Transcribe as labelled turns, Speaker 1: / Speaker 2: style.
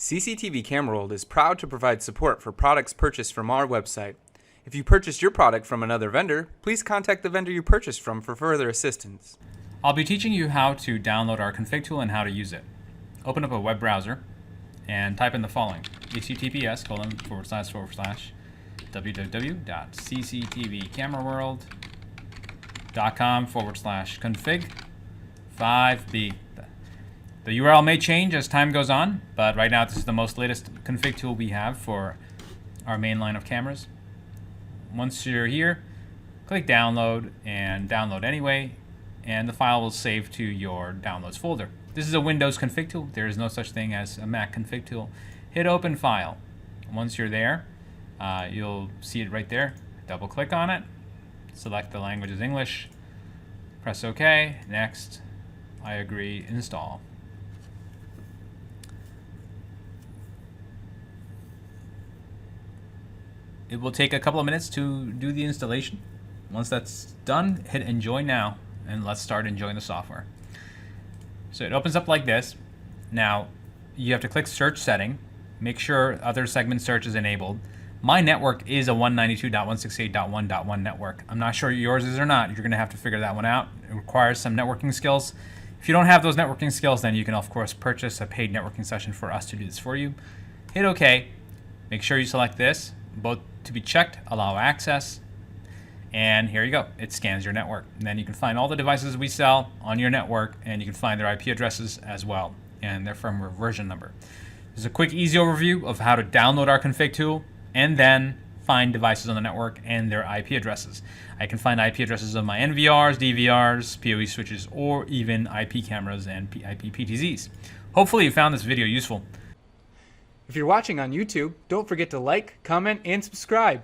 Speaker 1: CCTV Camera World is proud to provide support for products purchased from our website. If you purchased your product from another vendor, please contact the vendor you purchased from for further assistance.
Speaker 2: I'll be teaching you how to download our config tool and how to use it. Open up a web browser and type in the following: https://www.cctvcameraworld.com/config 5b. The URL may change as time goes on, but right now this is the most latest config tool we have for our main line of cameras. Once you're here, click download and download anyway, and the file will save to your downloads folder. This is a Windows config tool. There is no such thing as a Mac config tool. Hit open file. Once you're there, you'll see it right there. Double click on it, select the language as English, press OK, next, I agree, install. It will take a couple of minutes to do the installation. Once that's done, hit enjoy now, and let's start enjoying the software. So it opens up like this. Now, you have to click search setting. Make sure other segment search is enabled. My network is a 192.168.1.1 network. I'm not sure yours is or not. You're gonna have to figure that one out. It requires some networking skills. If you don't have those networking skills, then you can of course purchase a paid networking session for us to do this for you. Hit OK. Make sure you select this, both to be checked, allow access, and here you go. It scans your network. And then you can find all the devices we sell on your network, and you can find their IP addresses as well, and their firmware version number. This is a quick, easy overview of how to download our config tool and then find devices on the network and their IP addresses. I can find IP addresses of my NVRs, DVRs, PoE switches, or even IP cameras and IP PTZs. Hopefully you found this video useful.
Speaker 1: If you're watching on YouTube, don't forget to like, comment, and subscribe.